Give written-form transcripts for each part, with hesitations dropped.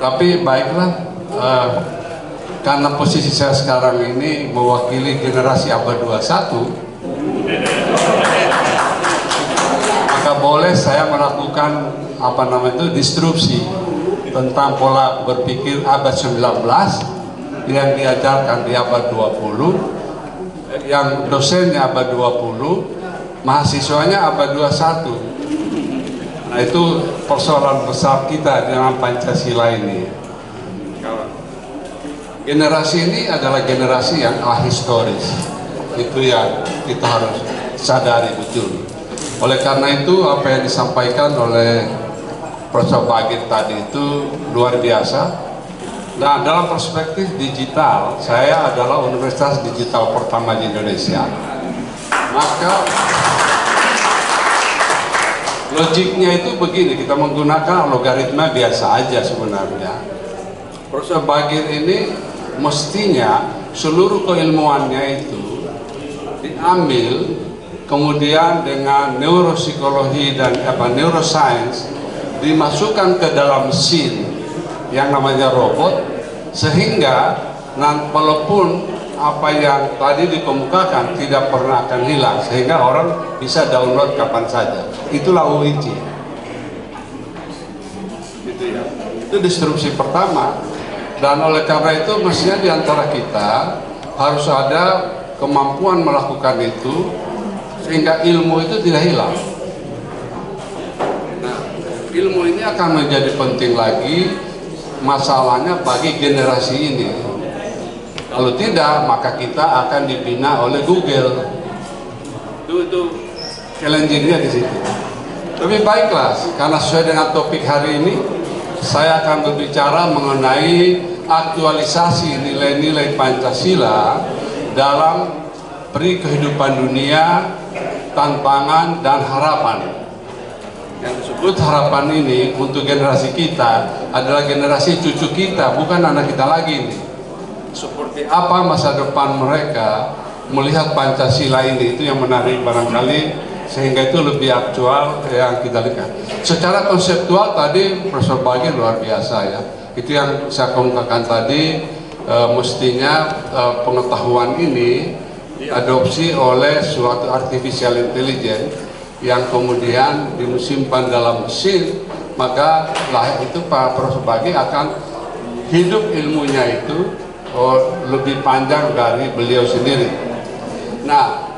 Tapi baiklah, karena posisi saya sekarang ini mewakili generasi abad 21, maka boleh saya melakukan disrupsi tentang pola berpikir abad 19 yang diajarkan di abad 20, yang dosennya abad 20, mahasiswanya abad 21. Nah, itu persoalan besar kita dengan Pancasila ini. Generasi ini adalah generasi yang ahistoris. Itu yang kita harus sadari betul. Oleh karena itu, apa yang disampaikan oleh Profesor Bagir tadi itu luar biasa. Nah, dalam perspektif digital, saya adalah universitas digital pertama di Indonesia. Maka logiknya itu begini, kita menggunakan logaritma biasa aja sebenarnya. Profesor Bagir ini mestinya seluruh keilmuannya itu diambil, kemudian dengan neuropsikologi dan neuroscience dimasukkan ke dalam mesin yang namanya robot, sehingga walaupun apa yang tadi dikemukakan tidak pernah akan hilang, sehingga orang bisa download kapan saja. Itulah UIC. Itu ya. Itu disrupsi pertama. Dan oleh karena itu mestinya di antara kita harus ada kemampuan melakukan itu sehingga ilmu itu tidak hilang. Nah, ilmu ini akan menjadi penting lagi, masalahnya bagi generasi ini. Kalau tidak, maka kita akan dibina oleh Google. Itu challenge-nya di situ. Tapi baiklah, karena sesuai dengan topik hari ini, saya akan berbicara mengenai aktualisasi nilai-nilai Pancasila dalam kehidupan dunia, tantangan dan harapan. Yang disebut harapan ini untuk generasi kita adalah generasi cucu kita, bukan anak kita lagi ini. Seperti apa masa depan mereka melihat Pancasila ini, itu yang menarik barangkali, sehingga itu lebih aktual yang kita lihat. Secara konseptual tadi Profesor Bagir luar biasa ya, itu yang saya kemukakan tadi, mestinya pengetahuan ini diadopsi oleh suatu artificial intelligence yang kemudian disimpan dalam mesin, maka lah itu Pak Profesor Bagir akan hidup ilmunya itu lebih panjang dari beliau sendiri. Nah,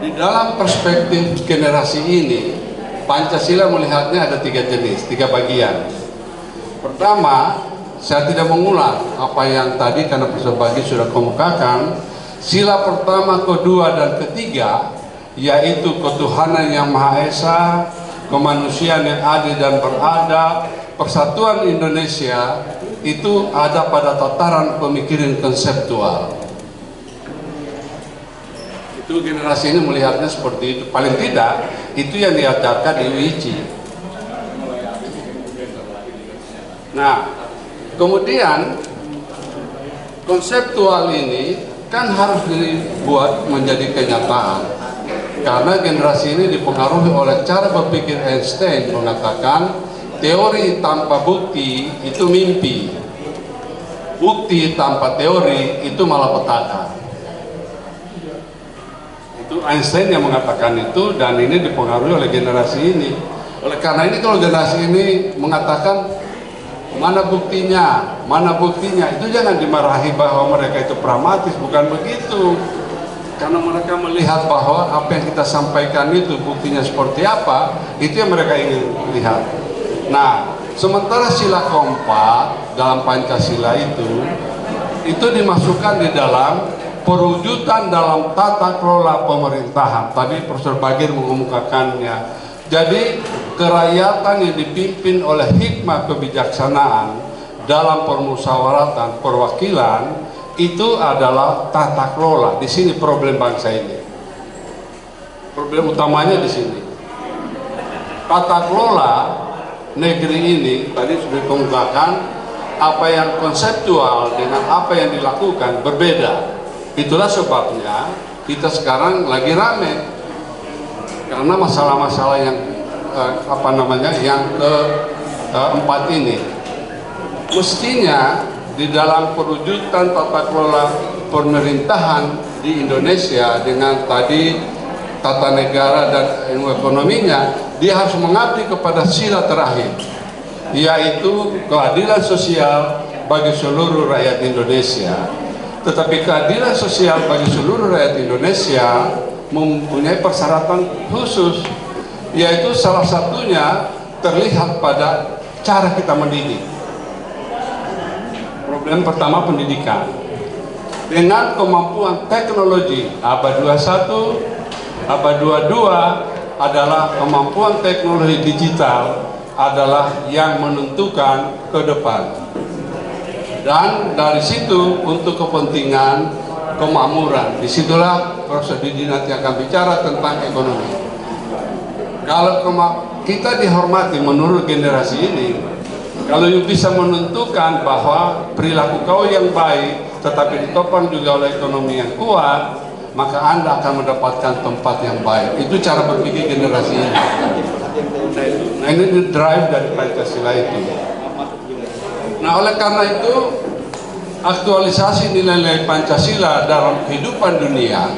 di dalam perspektif generasi ini, Pancasila melihatnya ada 3 jenis, 3 bagian. Pertama, saya tidak mengulang apa yang tadi karena Profesor Bagir sudah kemukakan. Sila pertama, kedua, dan ketiga, yaitu ketuhanan yang Maha Esa, kemanusiaan yang adil dan beradab, persatuan Indonesia, itu ada pada tataran pemikiran konseptual. Itu generasi ini melihatnya seperti itu. Paling tidak, itu yang diajarkan di UIC. Nah, kemudian konseptual ini kan harus dibuat menjadi kenyataan. Karena generasi ini dipengaruhi oleh cara berpikir Einstein, mengatakan teori tanpa bukti itu mimpi, bukti tanpa teori itu malapetaka. Itu Einstein yang mengatakan itu, dan ini dipengaruhi oleh generasi ini. Oleh karena ini kalau generasi ini mengatakan mana buktinya, itu jangan dimarahi bahwa mereka itu pragmatis, bukan begitu. Karena mereka melihat bahwa apa yang kita sampaikan itu buktinya seperti apa, itu yang mereka ingin lihat. Nah, sementara sila keempat dalam Pancasila itu dimasukkan di dalam perwujudan dalam tata kelola pemerintahan. Tadi Profesor Bagir mengemukakannya. Jadi kerakyatan yang dipimpin oleh hikmah kebijaksanaan dalam permusyawaratan perwakilan itu adalah tata kelola. Di sini problem bangsa ini. Problem utamanya di sini. Tata kelola negeri ini tadi sudah dikemukakan, apa yang konseptual dengan apa yang dilakukan berbeda. Itulah sebabnya kita sekarang lagi rame karena masalah-masalah yang yang keempat ini. Mestinya di dalam perwujudan tata kelola pemerintahan di Indonesia dengan tadi tata negara dan ilmu ekonominya, dia harus mengabdi kepada sila terakhir, yaitu keadilan sosial bagi seluruh rakyat Indonesia. Tetapi keadilan sosial bagi seluruh rakyat Indonesia mempunyai persyaratan khusus, yaitu salah satunya terlihat pada cara kita mendidik. Problem pertama, pendidikan. Dengan kemampuan teknologi abad 21, abad 22 adalah kemampuan teknologi digital adalah yang menentukan ke depan. Dan dari situ untuk kepentingan kemakmuran, disitulah Profesor Didi nanti akan bicara tentang ekonomi. Kalau kita dihormati menurut generasi ini, kalau bisa menentukan bahwa perilaku kau yang baik tetapi ditopang juga oleh ekonomi yang kuat, maka Anda akan mendapatkan tempat yang baik. Itu cara berpikir generasi ini. Nah, ini drive dari Pancasila itu. Nah, oleh karena itu aktualisasi nilai-nilai Pancasila dalam kehidupan dunia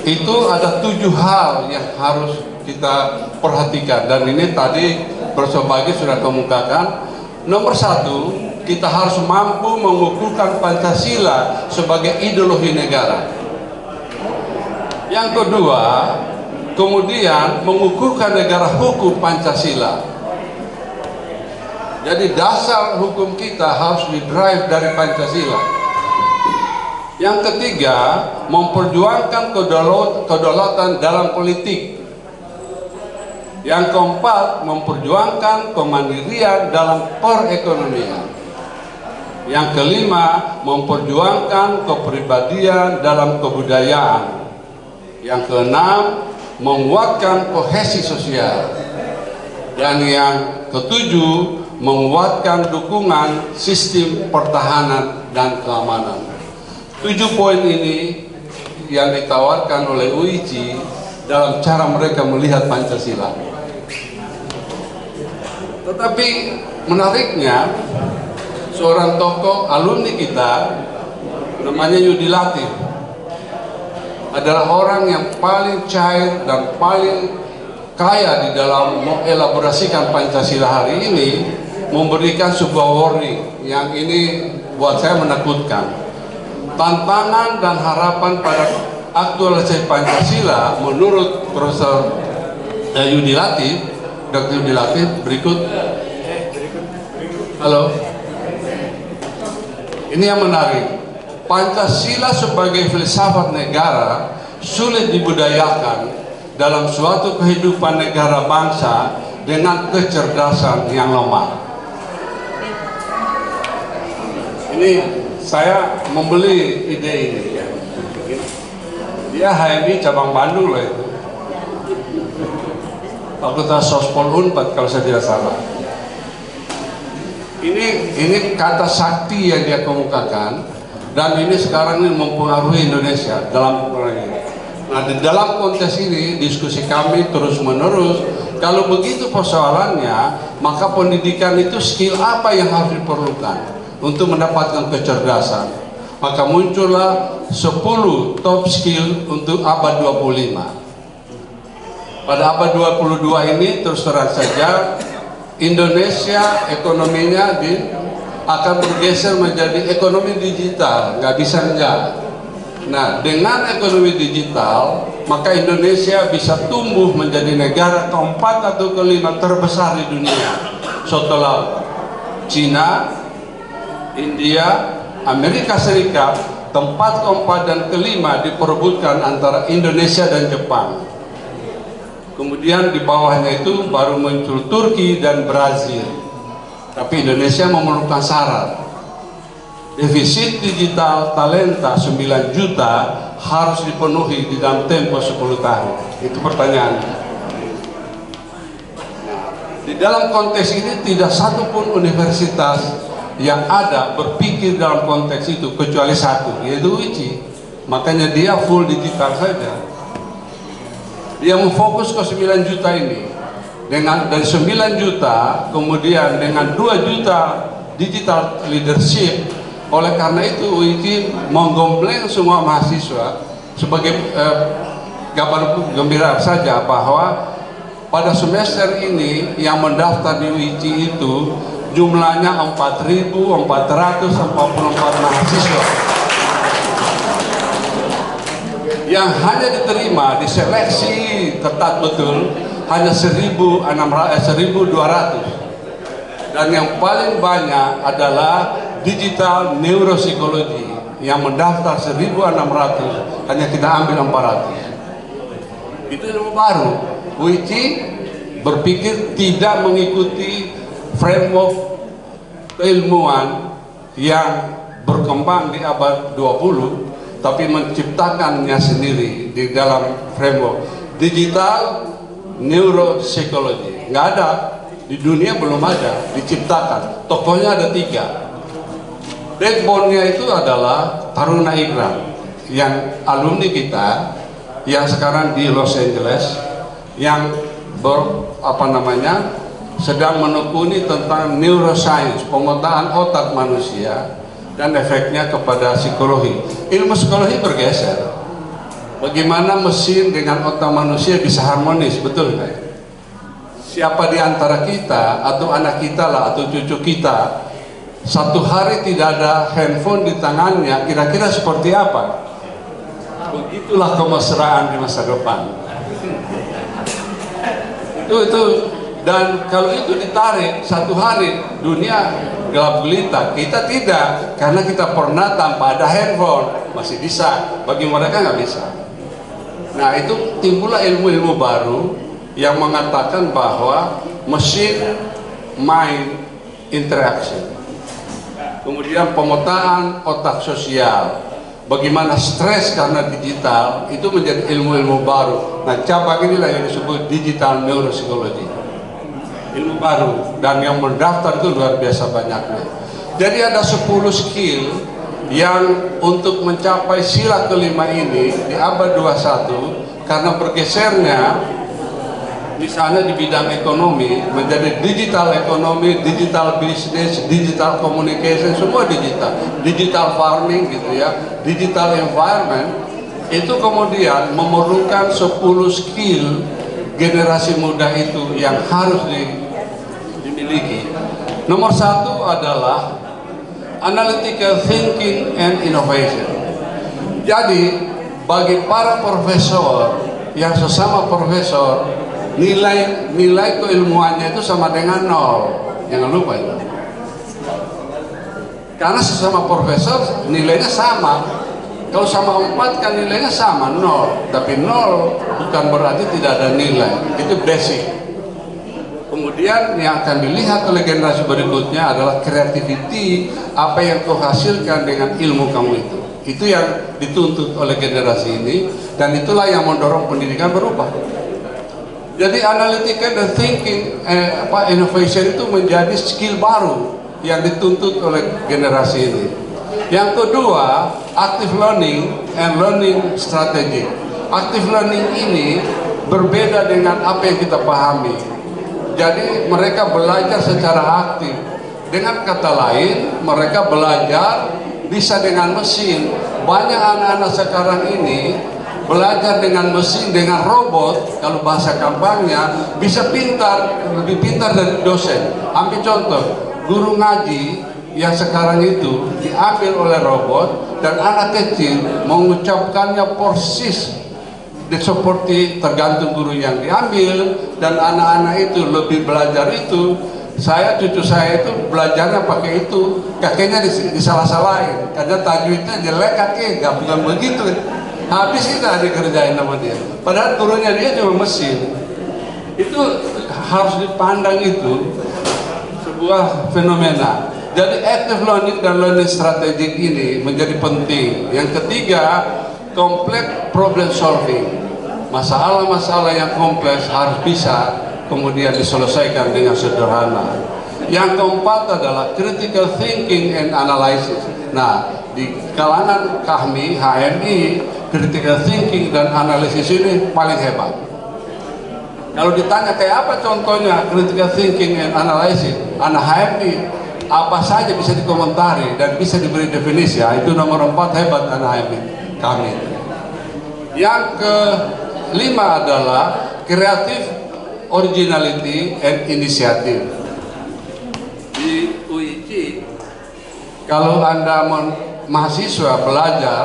itu ada 7 hal yang harus kita perhatikan, dan ini tadi Profesor Bagi sudah kemukakan. Nomor 1, kita harus mampu mengukuhkan Pancasila sebagai ideologi negara. Yang kedua, kemudian mengukuhkan negara hukum Pancasila. Jadi dasar hukum kita harus didrive dari Pancasila. Yang ketiga, memperjuangkan kedaulatan dalam politik. Yang keempat, memperjuangkan kemandirian dalam perekonomian. Yang kelima, memperjuangkan kepribadian dalam kebudayaan. Yang keenam, menguatkan kohesi sosial. Dan yang ketujuh, menguatkan dukungan sistem pertahanan dan keamanan. 7 poin ini yang ditawarkan oleh UIJ dalam cara mereka melihat Pancasila. Tetapi menariknya, seorang tokoh alumni kita namanya Yudi Latif adalah orang yang paling cair dan paling kaya di dalam mengelaborasikan Pancasila hari ini, memberikan sebuah warning yang ini buat saya menakutkan. Tantangan dan harapan pada aktualisasi Pancasila menurut Profesor Yudi Latif, Dr. Yudi Latif, berikut. Halo. Ini yang menarik. Pancasila sebagai filsafat negara sulit dibudayakan dalam suatu kehidupan negara bangsa dengan kecerdasan yang lemah. Ini saya membeli ide ini. Dia HMI cabang Bandung loh itu. Fakultas Sospol Unpad kalau saya tidak salah. Ini kata sakti yang dia kemukakan, dan ini sekarang ini mempengaruhi Indonesia dalam ini. Nah, di dalam konteks ini diskusi kami terus menerus. Kalau begitu persoalannya, maka pendidikan itu skill apa yang harus diperlukan untuk mendapatkan kecerdasan? Maka muncullah 10 top skill untuk abad 25. Pada abad 22 ini terus terang saja Indonesia ekonominya akan bergeser menjadi ekonomi digital, nggak bisa enggak. Nah, dengan ekonomi digital maka Indonesia bisa tumbuh menjadi negara keempat atau kelima terbesar di dunia setelah Cina, India, Amerika Serikat. Tempat keempat dan kelima diperebutkan antara Indonesia dan Jepang. Kemudian di bawahnya itu baru muncul Turki dan Brazil. Tapi Indonesia memerlukan syarat. Defisit digital talenta 9 juta harus dipenuhi di dalam tempo 10 tahun. Itu pertanyaannya. Di dalam konteks ini tidak satupun universitas yang ada berpikir dalam konteks itu kecuali satu, yaitu UIJ. makanya dia full digital saja. Dia memfokus ke 9 juta ini. Dengan dari 9 juta, kemudian dengan 2 juta digital leadership. Oleh karena itu UIT menggembleng semua mahasiswa sebagai kabar gembira saja bahwa pada semester ini yang mendaftar di UIT itu jumlahnya 4.444 mahasiswa yang hanya diterima, diseleksi ketat betul hanya 1.200, dan yang paling banyak adalah digital neuropsikologi yang mendaftar 1.600, hanya kita ambil 400. Itu ilmu baru. UIT berpikir tidak mengikuti framework keilmuan yang berkembang di abad 20, tapi menciptakannya sendiri di dalam framework digital neuropsikologi. Nggak ada di dunia, belum ada, diciptakan. Tokohnya ada 3. Backbone-nya itu adalah Taruna Ikram yang alumni kita yang sekarang di Los Angeles, yang sedang menekuni tentang neuroscience, pemetaan otak manusia dan efeknya kepada psikologi. Ilmu psikologi bergeser. Bagaimana mesin dengan otak manusia bisa harmonis, betul nggak? Siapa di antara kita atau anak kita lah atau cucu kita satu hari tidak ada handphone di tangannya, kira-kira seperti apa? Begitulah kemesraan di masa depan. Itu dan kalau itu ditarik satu hari dunia gelap gulita. Kita tidak, karena kita pernah tanpa ada handphone masih bisa, bagi mereka nggak bisa. Nah, itu timbullah ilmu-ilmu baru yang mengatakan bahwa mesin mind interaction, kemudian pemetaan otak sosial, bagaimana stres karena digital, itu menjadi ilmu-ilmu baru. Nah, cabang inilah yang disebut digital neuropsikologi, ilmu baru, dan yang mendaftar itu luar biasa banyaknya. Jadi ada 10 skill yang untuk mencapai sila kelima ini di abad 21, karena bergesernya misalnya di bidang ekonomi menjadi digital ekonomi, digital business, digital communication, semua digital, digital farming gitu ya, digital environment, itu kemudian memerlukan 10 skill generasi muda itu yang harus dimiliki. Nomor 1 adalah analytical thinking and innovation. Jadi bagi para profesor yang sesama profesor, nilai keilmuannya itu sama dengan 0. Jangan lupa itu. Karena sesama profesor nilainya sama. Kalau sama 4 kan nilainya sama 0. Tapi 0 bukan berarti tidak ada nilai. Itu basic. Kemudian yang akan dilihat oleh generasi berikutnya adalah creativity, apa yang kau hasilkan dengan ilmu kamu itu. Itu yang dituntut oleh generasi ini, dan itulah yang mendorong pendidikan berubah. Jadi analytical dan thinking, innovation itu menjadi skill baru yang dituntut oleh generasi ini. Yang kedua, active learning and learning strategy. Active learning ini berbeda dengan apa yang kita pahami. Jadi mereka belajar secara aktif. Dengan kata lain, mereka belajar bisa dengan mesin. Banyak anak-anak sekarang ini belajar dengan mesin, dengan robot. Kalau bahasa gampangnya bisa pintar, lebih pintar dari dosen. Ambil contoh, guru ngaji yang sekarang itu diambil oleh robot, dan anak kecil mengucapkannya persis seperti tergantung guru yang diambil, dan anak-anak itu lebih belajar itu. Cucu saya itu belajarnya pakai itu, kakeknya disalah-salahin karena tajwidnya jelek, kakek nggak, bukan begitu. Habis kita dikerjain sama dia, padahal gurunya dia cuma mesin. Itu harus dipandang, itu sebuah fenomena. Jadi active learning dan learning strategic ini menjadi penting. Yang ketiga, complex problem solving. Masalah-masalah yang kompleks harus bisa kemudian diselesaikan dengan sederhana. Yang keempat adalah critical thinking and analysis. Nah, di kalangan kami HMI, critical thinking dan analisis ini paling hebat. Kalau ditanya kayak apa contohnya critical thinking and analysis, anak HMI apa saja bisa dikomentari dan bisa diberi definisi, ya, itu nomor 4 hebat anak HMI kami. Yang kelima adalah creative originality and initiative. Di UIC, kalau Anda mahasiswa belajar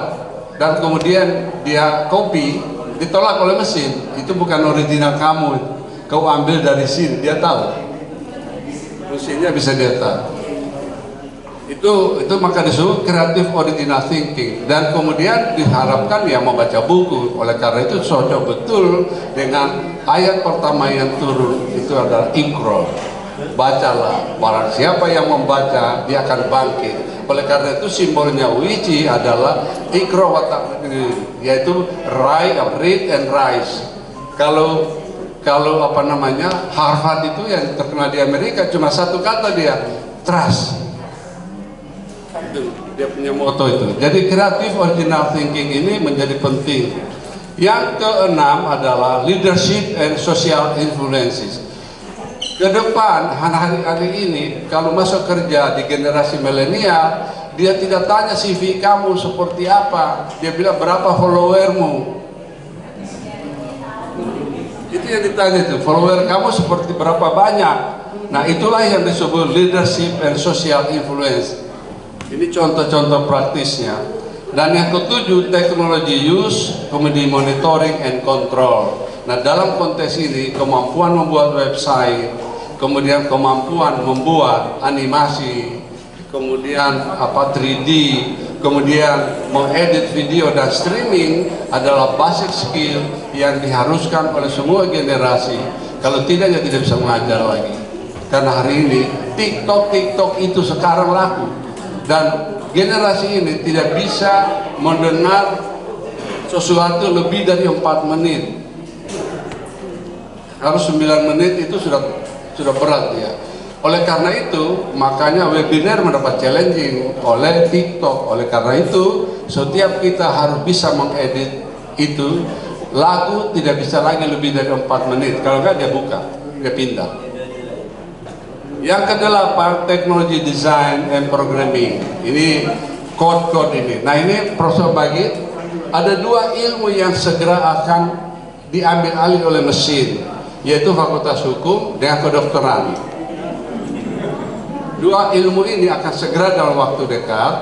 dan kemudian dia copy, ditolak oleh mesin, itu bukan original kamu, kau ambil dari sini, dia tahu, mesinnya bisa dia tahu. Itu maka disebut creative original thinking, dan kemudian diharapkan ya membaca buku. Oleh karena itu cocok betul dengan ayat pertama yang turun, itu adalah Iqra, bacalah, barang siapa yang membaca dia akan bangkit. Oleh karena itu simbolnya UIC adalah Iqra wa taqdir, yaitu read and rise. Kalau apa namanya Harvard itu yang terkenal di Amerika cuma satu kata dia, trust. Itu dia punya moto itu. Jadi creative original thinking ini menjadi penting. Yang keenam adalah leadership and social influences. Ke depan hari-hari ini kalau masuk kerja di generasi milenial, dia tidak tanya CV kamu seperti apa, dia bilang berapa followermu. Itu yang ditanya, itu follower kamu seperti berapa banyak. Nah, itulah yang disebut leadership and social influence. Ini contoh-contoh praktisnya. Dan yang ketujuh, teknologi use, kemudian monitoring and control. Nah, dalam konteks ini kemampuan membuat website, kemudian kemampuan membuat animasi, kemudian 3D, kemudian mengedit video dan streaming adalah basic skill yang diharuskan oleh semua generasi. Kalau tidak, ya tidak bisa mengajar lagi. Karena hari ini TikTok itu sekarang laku, dan generasi ini tidak bisa mendengar sesuatu lebih dari 4 menit. Harus 9 menit, itu sudah berat ya. Oleh karena itu, makanya webinar mendapat challenging oleh TikTok. Oleh karena itu, setiap kita harus bisa mengedit itu. Lagu tidak bisa lagi lebih dari 4 menit. Kalau enggak, dia buka, dia pindah. Yang kedelapan, teknologi design and programming. Ini code ini. Nah, ini Profesor Bagit, ada 2 ilmu yang segera akan diambil alih oleh mesin, yaitu Fakultas Hukum dengan kedokteran. 2 ilmu ini akan segera dalam waktu dekat,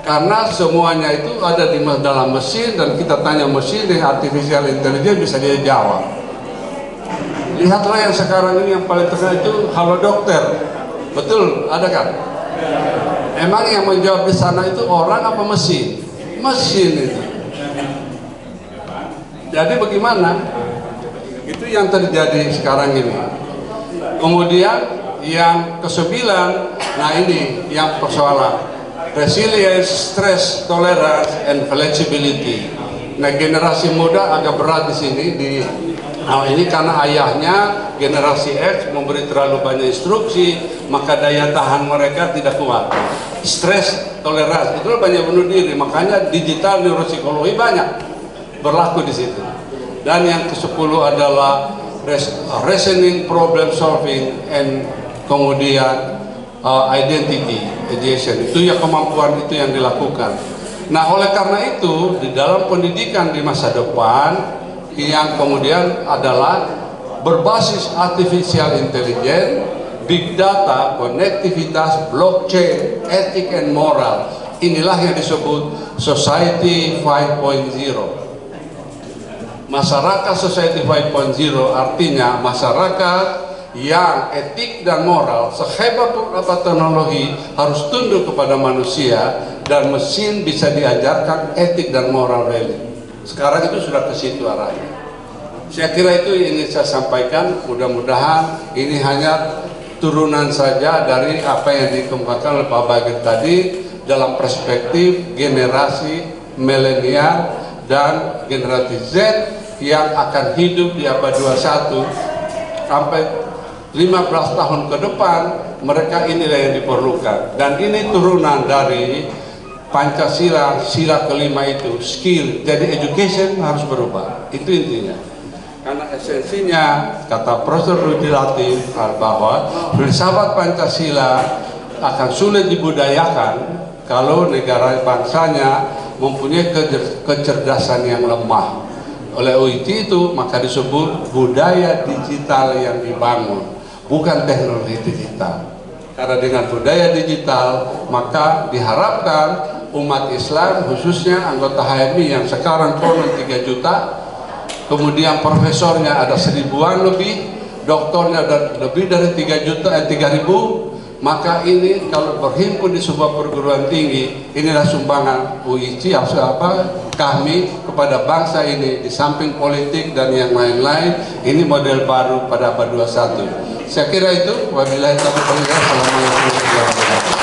karena semuanya itu ada di dalam mesin, dan kita tanya mesin dengan artificial intelligence bisa dia jawab. Lihatlah yang sekarang ini yang paling terkenal itu Halo Dokter, betul ada kan? Emang yang menjawab di sana itu orang apa mesin? Mesin itu. Jadi bagaimana? Itu yang terjadi sekarang ini. Kemudian yang ke-9, nah ini yang persoalan resilience, stress tolerance, and flexibility. Nah, generasi muda agak berat di sini ini karena ayahnya generasi X memberi terlalu banyak instruksi, maka daya tahan mereka tidak kuat. Stress tolerance itu banyak bunuh diri, makanya digital neuropsikologi banyak berlaku di situ. Dan yang ke-10 adalah reasoning, problem solving, and kemudian identity ideation. Itu ya, kemampuan itu yang dilakukan. Nah, oleh karena itu di dalam pendidikan di masa depan yang kemudian adalah berbasis artificial intelligence, big data, konektivitas, blockchain, etik and moral. Inilah yang disebut society 5.0. Masyarakat society 5.0 artinya masyarakat yang etik dan moral, sehebat pun apa teknologi, harus tunduk kepada manusia, dan mesin bisa diajarkan etik dan moral value. Sekarang itu sudah ke situ arahnya. Saya kira itu yang ingin saya sampaikan. Mudah-mudahan ini hanya turunan saja dari apa yang dikemukakan oleh Pak Bagir tadi dalam perspektif generasi milenial dan generasi Z yang akan hidup di abad 21 sampai 15 tahun ke depan. Mereka inilah yang diperlukan, dan ini turunan dari Pancasila, sila kelima itu skill, jadi education harus berubah. Itu intinya. Karena esensinya, kata Profesor Rudi Latif, bahwa filsafat Pancasila akan sulit dibudayakan kalau negara bangsanya mempunyai kecerdasan yang lemah. Oleh UIT itu maka disebut budaya digital yang dibangun, bukan teknologi digital. Karena dengan budaya digital maka diharapkan umat Islam, khususnya anggota HMI yang sekarang konon 3 juta, kemudian profesornya ada 1000-an lebih, doktornya ada lebih dari 3.000, maka ini kalau berhimpun di sebuah perguruan tinggi, inilah sumbangan UIC kami kepada bangsa ini. Di samping politik dan yang lain-lain, ini model baru pada abad 21. Saya kira itu. Wabillahi taufiq wal hidayah. Assalamualaikum warahmatullahi wabarakatuh.